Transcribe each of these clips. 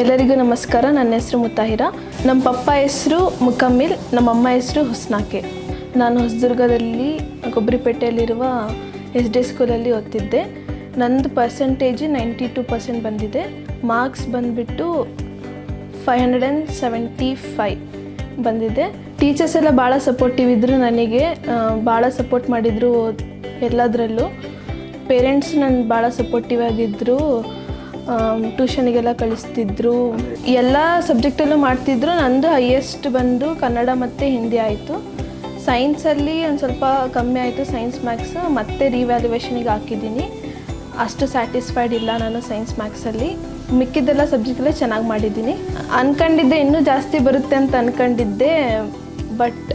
ಎಲ್ಲರಿಗೂ ನಮಸ್ಕಾರ. ನನ್ನ ಹೆಸರು ಮುತಾಹಿರಾ. ನಮ್ಮ ಪಪ್ಪ ಹೆಸರು ಮುಕಮ್ಮಿಲ್, ನಮ್ಮ ಅಮ್ಮ ಹೆಸರು ಹುಸ್ನಾಕೆ. ನಾನು ಹೊಸದುರ್ಗದಲ್ಲಿ ಕೊಬ್ಬರಿಪೇಟೆಯಲ್ಲಿರುವ SD ಸ್ಕೂಲಲ್ಲಿ ಓದ್ತಿದ್ದೆ. ನಂದು ಪರ್ಸೆಂಟೇಜ್ 92% ಬಂದಿದೆ. ಮಾರ್ಕ್ಸ್ ಬಂದುಬಿಟ್ಟು 575 ಬಂದಿದೆ. ಟೀಚರ್ಸ್ ಎಲ್ಲ ಭಾಳ ಸಪೋರ್ಟಿವ್ ಇದ್ದರು, ನನಗೆ ಭಾಳ ಸಪೋರ್ಟ್ ಮಾಡಿದರು ಎಲ್ಲದರಲ್ಲೂ. ಪೇರೆಂಟ್ಸ್ ನನ್ನ ಭಾಳ ಸಪೋರ್ಟಿವ್ ಆಗಿದ್ದರು, ಟ್ಯೂಷನಿಗೆಲ್ಲ ಕಳಿಸ್ತಿದ್ರು, ಎಲ್ಲ ಸಬ್ಜೆಕ್ಟಲ್ಲೂ ಮಾಡ್ತಿದ್ರು. ನಂದು ಹೈಯೆಸ್ಟ್ ಬಂದು ಕನ್ನಡ ಮತ್ತು ಹಿಂದಿ ಆಯಿತು. ಸೈನ್ಸಲ್ಲಿ ಒಂದು ಸ್ವಲ್ಪ ಕಮ್ಮಿ ಆಯಿತು, ಸೈನ್ಸ್ ಮ್ಯಾಥ್ಸ್ ಮತ್ತೆ ರಿವ್ಯಾಲ್ಯುವೇಷನಿಗೆ ಹಾಕಿದ್ದೀನಿ. ಅಷ್ಟು ಸ್ಯಾಟಿಸ್ಫೈಡ್ ಇಲ್ಲ ನಾನು ಸೈನ್ಸ್ ಮ್ಯಾಥ್ಸಲ್ಲಿ. ಮಿಕ್ಕಿದ್ದೆಲ್ಲ ಸಬ್ಜೆಕ್ಟಲ್ಲೇ ಚೆನ್ನಾಗಿ ಮಾಡಿದ್ದೀನಿ. ಅಂದ್ಕೊಂಡಿದ್ದೆ ಇನ್ನೂ ಜಾಸ್ತಿ ಬರುತ್ತೆ ಅಂತ ಅಂದ್ಕೊಂಡಿದ್ದೆ, ಬಟ್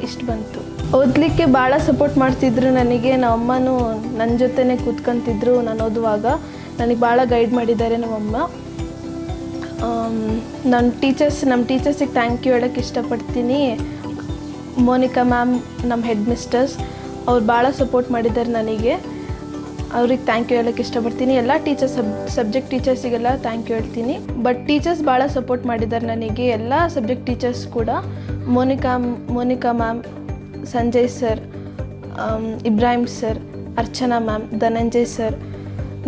ಇಷ್ಟು ಬಂತು. ಓದಲಿಕ್ಕೆ ಭಾಳ ಸಪೋರ್ಟ್ ಮಾಡ್ತಿದ್ರು ನನಗೆ. ನಮ್ಮಮ್ಮನೂ ನನ್ನ ಜೊತೆನೇ ಕೂತ್ಕೊಂತಿದ್ರು. ನಾನು ಓದುವಾಗ ನನಗೆ ಭಾಳ ಗೈಡ್ ಮಾಡಿದ್ದಾರೆ ನಮ್ಮಮ್ಮ. ನಮ್ಮ ಟೀಚರ್ಸಿಗೆ ಥ್ಯಾಂಕ್ ಯು ಹೇಳೋಕ್ಕೆ ಇಷ್ಟಪಡ್ತೀನಿ. ಮೋನಿಕಾ ಮ್ಯಾಮ್, ನಮ್ಮ ಹೆಡ್ ಮಿಸ್ಟರ್ಸ್, ಅವ್ರು ಭಾಳ ಸಪೋರ್ಟ್ ಮಾಡಿದ್ದಾರೆ ನನಗೆ. ಅವ್ರಿಗೆ ಥ್ಯಾಂಕ್ ಯು ಹೇಳೋಕ್ಕೆ ಇಷ್ಟಪಡ್ತೀನಿ. ಎಲ್ಲ ಸಬ್ಜೆಕ್ಟ್ ಟೀಚರ್ಸಿಗೆಲ್ಲ ಥ್ಯಾಂಕ್ ಯು ಹೇಳ್ತೀನಿ. ಬಟ್ ಟೀಚರ್ಸ್ ಭಾಳ ಸಪೋರ್ಟ್ ಮಾಡಿದ್ದಾರೆ ನನಗೆ, ಎಲ್ಲ ಸಬ್ಜೆಕ್ಟ್ ಟೀಚರ್ಸ್ ಕೂಡ. Monika ma'am, Sanjay sir, Ibrahim sir, Archana ma'am, Dhananjay sir,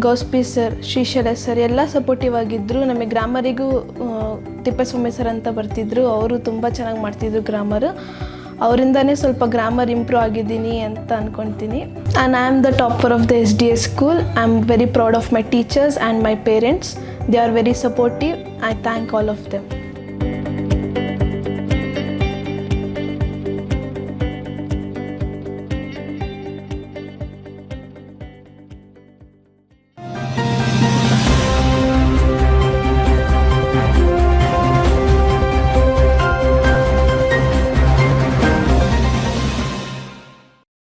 Gauspi sir, Shrishaila sir ಎಲ್ಲ ಸಪೋರ್ಟಿವ್ ಆಗಿದ್ದರು. ನಮಗೆ ಗ್ರಾಮರಿಗೂ ತಿಪ್ಪೇಸ್ವಾಮಿ ಸರ್ ಅಂತ ಬರ್ತಿದ್ರು, ಅವರು ತುಂಬ ಚೆನ್ನಾಗಿ ಮಾಡ್ತಿದ್ರು ಗ್ರಾಮರ್. ಅವರಿಂದನೇ ಸ್ವಲ್ಪ ಗ್ರಾಮರ್ ಇಂಪ್ರೂವ್ ಆಗಿದ್ದೀನಿ ಅಂತ ಅಂದ್ಕೊಳ್ತೀನಿ. And I am the topper of the SDS school. I am very proud of my teachers and my parents. They are very supportive. I thank all of them.